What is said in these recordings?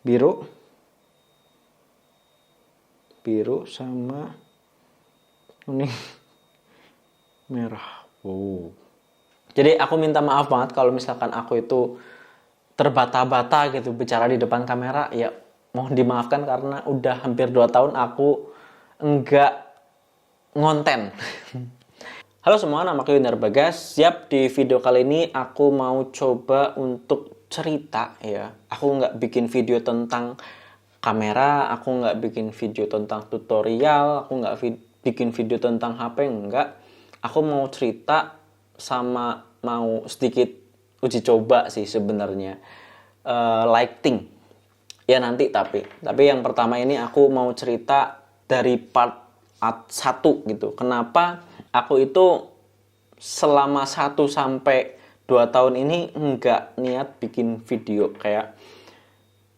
biru sama kuning, merah. Wow. Jadi aku minta maaf banget kalau misalkan aku itu terbata-bata gitu bicara di depan kamera. Ya mohon dimaafkan karena udah hampir 2 tahun aku enggak ngonten. Halo semua, nama aku Yundar Bagas. Siap, di video kali ini aku mau coba untuk cerita ya. Aku nggak bikin video tentang kamera, aku nggak bikin video tentang tutorial, aku nggak bikin video tentang HP, enggak. Aku mau cerita sama mau sedikit uji coba sih sebenarnya. Lighting. Ya nanti tapi yang pertama ini aku mau cerita dari part 1 gitu. Kenapa aku itu selama 1 sampai 2 tahun ini nggak niat bikin video kayak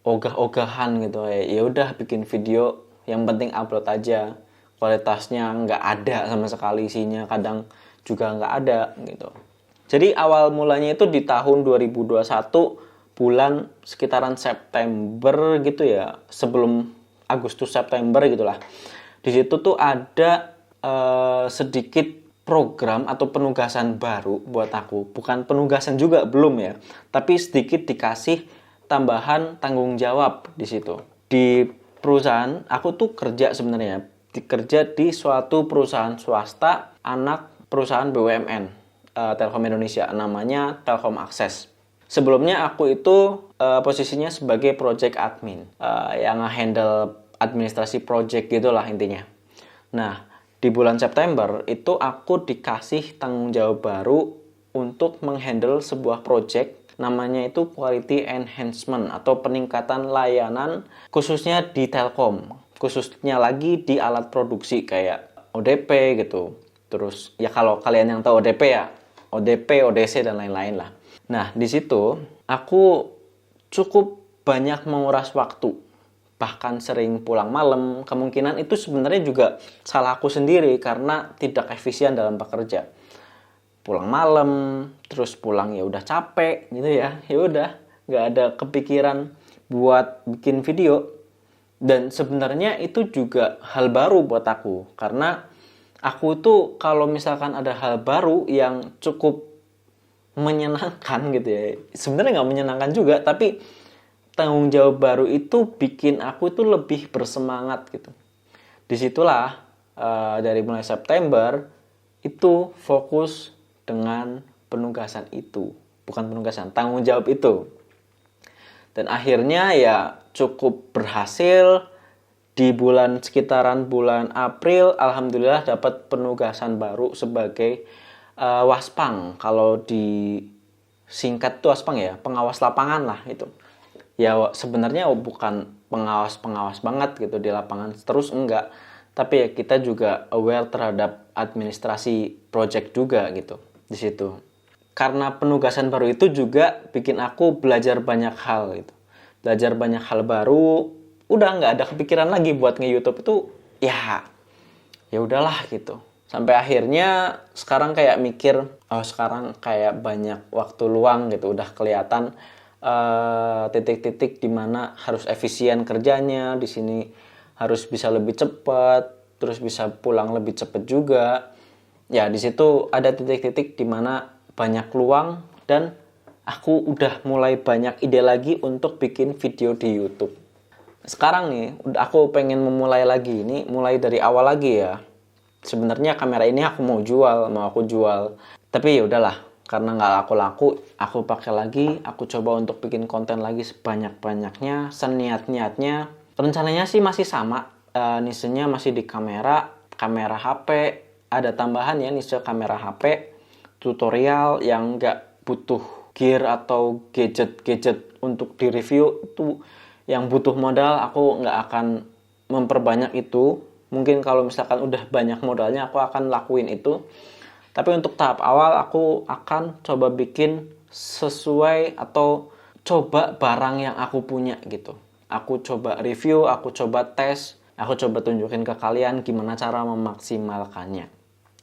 ogah-ogahan gitu, ya udah bikin video yang penting upload aja, kualitasnya nggak ada sama sekali, isinya kadang juga nggak ada gitu. Jadi awal mulanya itu di tahun 2021 bulan sekitaran September gitu ya, sebelum Agustus September gitulah. Di situ tuh ada sedikit program atau penugasan baru buat aku. Bukan penugasan juga, belum ya, tapi sedikit dikasih tambahan tanggung jawab di situ. Di perusahaan aku tuh kerja sebenarnya, kerja di suatu perusahaan swasta anak perusahaan BUMN Telkom Indonesia, namanya Telkom Akses. Sebelumnya aku itu posisinya sebagai project admin, yang nge-handle administrasi project gitulah intinya. Nah, di bulan September itu aku dikasih tanggung jawab baru untuk menghandle sebuah project, namanya itu quality enhancement atau peningkatan layanan khususnya di Telkom, khususnya lagi di alat produksi kayak ODP gitu. Terus ya kalau kalian yang tahu ODP ya, ODP, ODC dan lain-lain lah. Nah, di situ aku cukup banyak menguras waktu, bahkan sering pulang malam. Kemungkinan itu sebenarnya juga salah aku sendiri karena tidak efisien dalam bekerja. Pulang malam, terus pulang ya udah capek gitu ya udah nggak ada kepikiran buat bikin video. Dan sebenarnya itu juga hal baru buat aku, karena aku tuh kalau misalkan ada hal baru yang cukup menyenangkan gitu ya, sebenarnya nggak menyenangkan juga, tapi tanggung jawab baru itu bikin aku tuh lebih bersemangat gitu. Disitulah dari mulai September itu fokus dengan penugasan itu, bukan penugasan, tanggung jawab itu. Dan akhirnya ya cukup berhasil. Di sekitaran bulan April, alhamdulillah dapat penugasan baru sebagai waspang. Kalau di singkat tuh waspang ya, pengawas lapangan lah itu. Ya sebenarnya bukan pengawas banget gitu di lapangan terus, enggak, tapi ya kita juga aware terhadap administrasi project juga gitu di situ. Karena penugasan baru itu juga bikin aku belajar banyak hal gitu. Belajar banyak hal baru, udah nggak ada kepikiran lagi buat nge-YouTube itu, ya udahlah gitu. Sampai akhirnya sekarang kayak mikir, oh sekarang kayak banyak waktu luang gitu, udah kelihatan titik-titik dimana harus efisien kerjanya di sini, harus bisa lebih cepat, terus bisa pulang lebih cepat juga. Ya di situ ada titik-titik dimana banyak peluang dan aku udah mulai banyak ide lagi untuk bikin video di YouTube. Sekarang nih, aku pengen memulai lagi, ini mulai dari awal lagi ya. Sebenarnya kamera ini mau aku jual. Tapi ya udahlah, karena nggak laku-laku, aku pakai lagi, aku coba untuk bikin konten lagi sebanyak-banyaknya, seniat-niatnya. Rencananya sih masih sama, nisenya masih di kamera HP, ada tambahan ya niche kamera HP, tutorial yang nggak butuh gear atau gadget untuk di-review itu, yang butuh modal aku nggak akan memperbanyak itu. Mungkin kalau misalkan udah banyak modalnya aku akan lakuin itu. Tapi untuk tahap awal aku akan coba bikin sesuai atau coba barang yang aku punya gitu. Aku coba review, aku coba tes, aku coba tunjukin ke kalian gimana cara memaksimalkannya.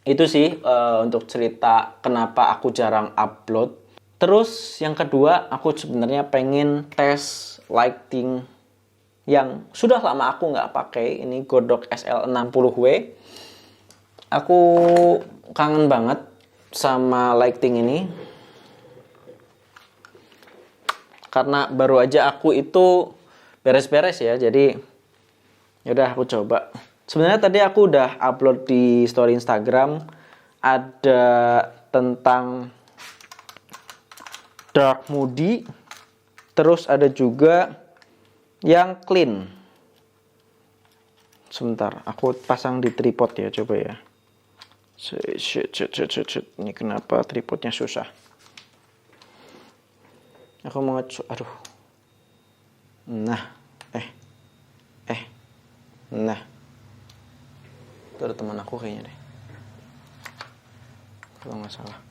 Itu sih untuk cerita kenapa aku jarang upload. Terus yang kedua, aku sebenarnya pengen tes lighting yang sudah lama aku nggak pakai. Ini Godok SL60W. Aku kangen banget sama lighting ini. Karena baru aja aku itu beres-beres ya. Jadi yaudah aku coba. Sebenarnya tadi aku udah upload di story Instagram. Ada tentang dark moody. Terus ada juga yang clean. Sebentar, aku pasang di tripod ya, coba ya. Ini kenapa tripodnya susah? Aku mau aduh. Nah. Nah. Itu ada teman aku kayaknya deh. Kalau nggak salah.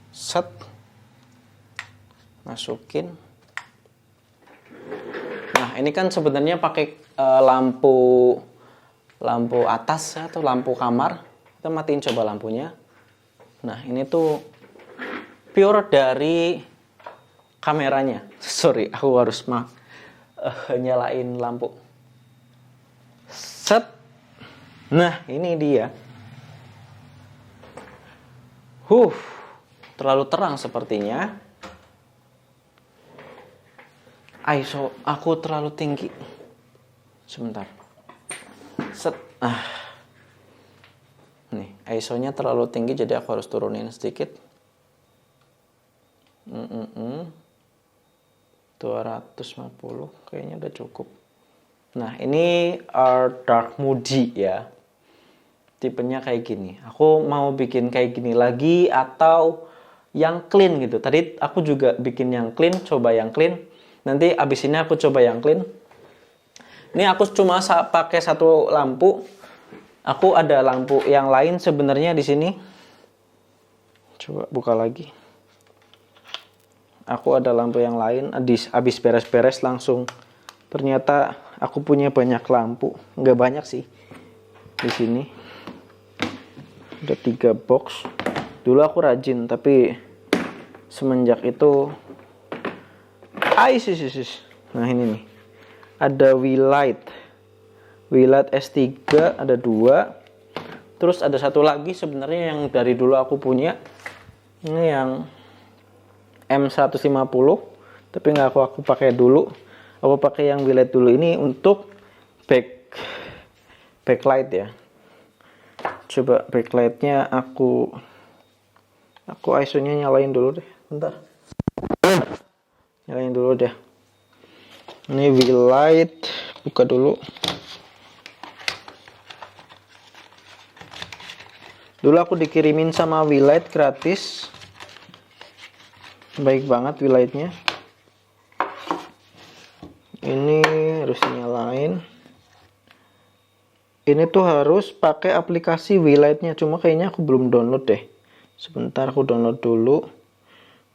Set. Masukin. Nah, ini kan sebenarnya pakai lampu atas atau lampu kamar. Kita matiin coba lampunya. Nah, ini tuh pure dari kameranya. Sorry, aku harus nyalain lampu. Set. Nah, ini dia. Terlalu terang sepertinya. ISO aku terlalu tinggi. Sebentar. Set. Nih, ISO-nya terlalu tinggi jadi aku harus turunin sedikit. 250 kayaknya udah cukup. Nah, ini dark moody ya. Tipenya kayak gini. Aku mau bikin kayak gini lagi atau yang clean gitu. Tadi aku juga bikin yang clean, coba yang clean. Nanti abis ini aku coba yang clean. Ini aku cuma pakai satu lampu. Aku ada lampu yang lain sebenarnya di sini. Coba buka lagi. Aku ada lampu yang lain. Abis beres-beres langsung. Ternyata aku punya banyak lampu. Nggak banyak sih. Di sini. Ada 3 box. Dulu aku rajin, tapi semenjak itu nah ini nih. Ada Wilight S3 ada 2. Terus ada satu lagi sebenarnya yang dari dulu aku punya. Ini yang M150, tapi nggak aku pakai dulu. Aku pakai yang Wilight dulu ini untuk backlight ya. Coba backlightnya aku ISO-nya nyalain dulu deh, bentar. Nyalain dulu deh. Ini Wilight, buka dulu. Dulu aku dikirimin sama Wilight gratis. Baik banget Wilight-nya. Ini harus nyalain. Ini tuh harus pakai aplikasi Wilight-nya, cuma kayaknya aku belum download deh. Sebentar aku download dulu.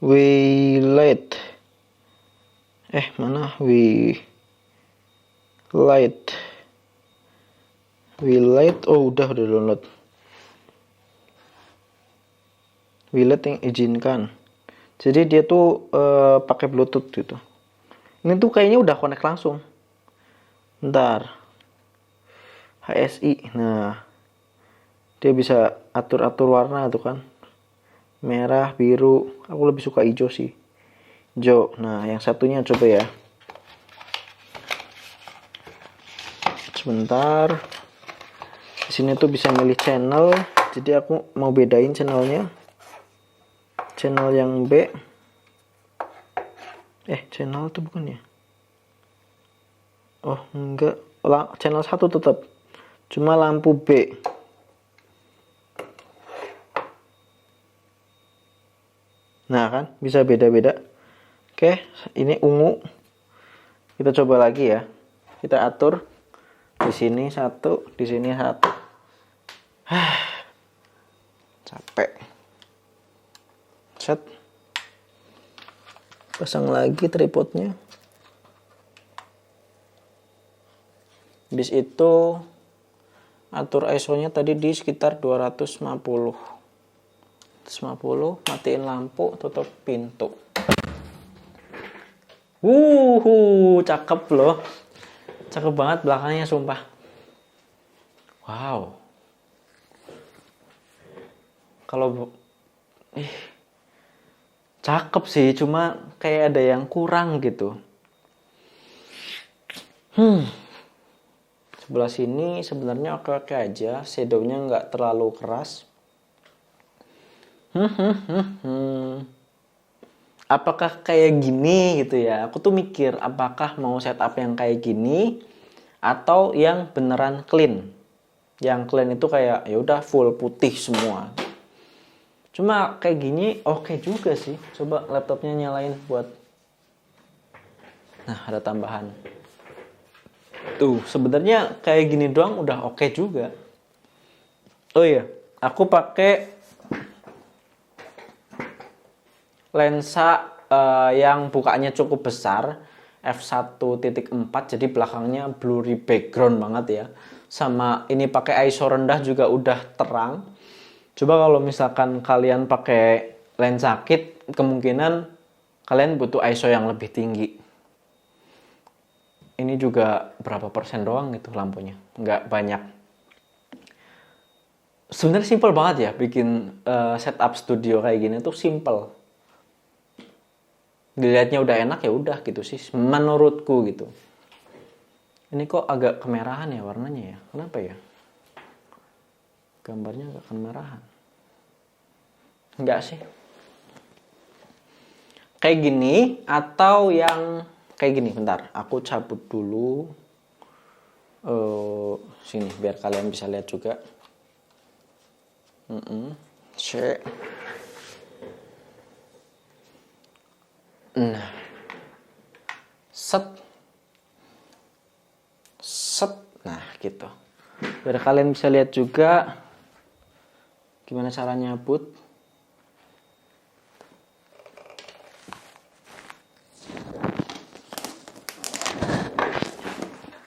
Wilight. Mana Wilight? Oh, udah download. Wilight yang izinkan. Jadi dia tuh pakai Bluetooth gitu. Ini tuh kayaknya udah connect langsung. Bentar. HSI. Nah, dia bisa atur-atur warna tuh kan. Merah, biru. Aku lebih suka hijau sih. Hijau. Nah, yang satunya coba ya. Sebentar. Di sini tuh bisa milih channel. Jadi aku mau bedain channelnya. Channel yang B. Channel tuh bukan ya? Oh, enggak. Channel 1 tetap. Cuma lampu B. Nah kan, bisa beda-beda. Oke, ini ungu. Kita coba lagi ya. Kita atur. Di sini 1, di sini 1. Capek. Set. Pasang lagi tripodnya. Habis itu atur ISO-nya tadi di sekitar 250. 250, matiin lampu, tutup pintu. Cakep loh. Cakep banget belakangnya sumpah. Wow. Kalau cakep sih, cuma kayak ada yang kurang gitu. Sebelah sini sebenarnya oke-oke aja, shadownya nggak terlalu keras. Apakah kayak gini gitu ya? Aku tuh mikir apakah mau setup yang kayak gini atau yang beneran clean. Yang clean itu kayak ya udah full putih semua. Cuma kayak gini oke juga sih. Coba laptopnya nyalain buat. Nah, ada tambahan. Tuh, sebenarnya kayak gini doang udah oke juga. Oh iya, aku pakai lensa yang bukanya cukup besar, f1.4, jadi belakangnya blurry background banget ya. Sama ini pakai ISO rendah juga udah terang. Coba kalau misalkan kalian pakai lensa kit, kemungkinan kalian butuh ISO yang lebih tinggi. Ini juga berapa persen doang gitu lampunya, nggak banyak. Sebenarnya simple banget ya bikin setup studio kayak gini tuh simple. Dilihatnya udah enak ya udah gitu sih menurutku gitu. Ini kok agak kemerahan ya warnanya ya, kenapa ya? Gambarnya agak kemerahan. Enggak sih. Kayak gini atau yang kayak gini. Bentar, aku cabut dulu. Sini biar kalian bisa lihat juga. Share. Nah, set, nah gitu. Biar kalian bisa lihat juga gimana cara nyabut.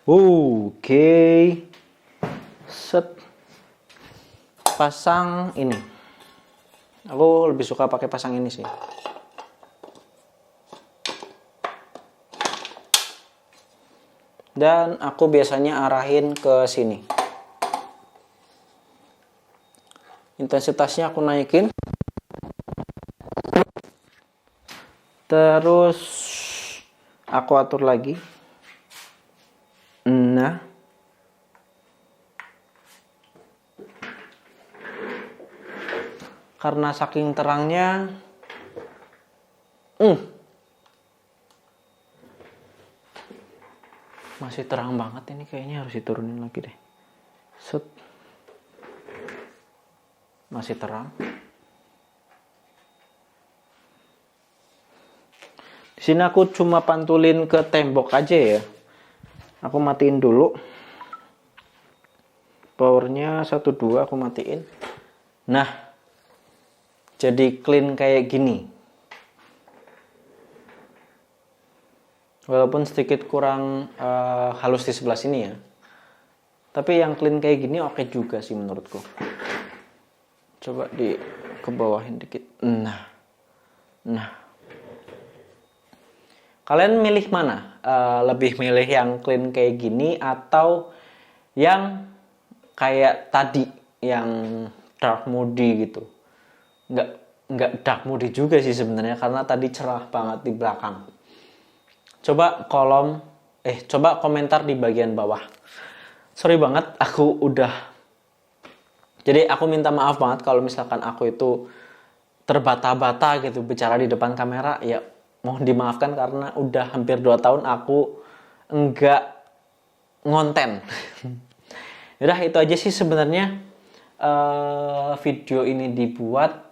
Oke. Set. Pasang ini. Aku lebih suka pakai pasang ini sih. Dan aku biasanya arahin ke sini. Intensitasnya aku naikin. Terus aku atur lagi. Nah. Karena saking terangnya masih terang banget ini, kayaknya harus diturunin lagi deh. Set. Masih terang. Di sini aku cuma pantulin ke tembok aja ya. Aku matiin dulu. Powernya 1-2 aku matiin. Nah, jadi clean kayak gini. Walaupun sedikit kurang halus di sebelah sini ya. Tapi yang clean kayak gini oke juga sih menurutku. Coba ke bawahin dikit. Nah. Kalian milih mana? Lebih milih yang clean kayak gini atau yang kayak tadi yang dark moody gitu? Nggak dark moody juga sih sebenarnya karena tadi cerah banget di belakang. Coba komentar di bagian bawah. Sorry banget jadi aku minta maaf banget kalau misalkan aku itu terbata-bata gitu bicara di depan kamera, ya mohon dimaafkan karena udah hampir 2 tahun aku enggak ngonten. Udah itu aja sih sebenarnya. Video ini dibuat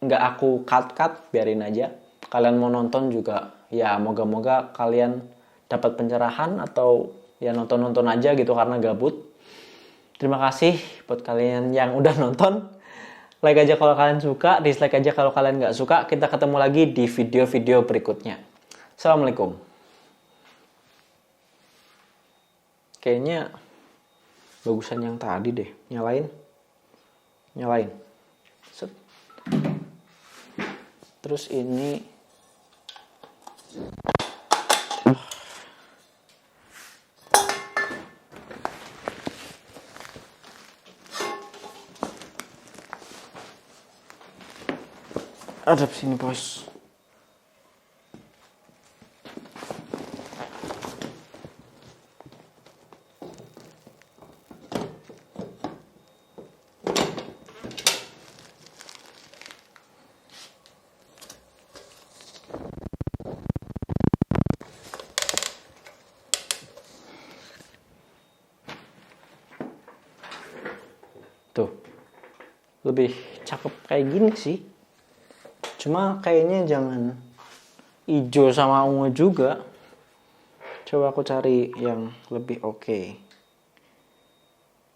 nggak aku cut, biarin aja. Kalian mau nonton juga ya moga-moga kalian dapat pencerahan atau ya nonton aja gitu karena gabut. Terima kasih buat kalian yang udah nonton. Like aja kalau kalian suka, dislike aja kalau kalian nggak suka. Kita ketemu lagi di video-video berikutnya. Assalamualaikum. Kayaknya bagusan yang tadi deh. Nyalain. Set. Terus ini Hadap sini bos. Tuh, lebih cakep kayak gini sih. Cuma kayaknya jangan hijau sama ungu juga. Coba aku cari yang lebih oke.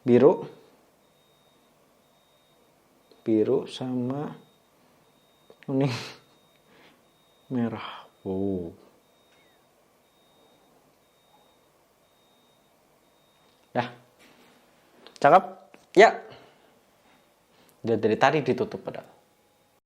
Biru. Biru sama kuning. Merah. Wow. Ya. Cakep? Ya. Udah dari tadi ditutup padahal.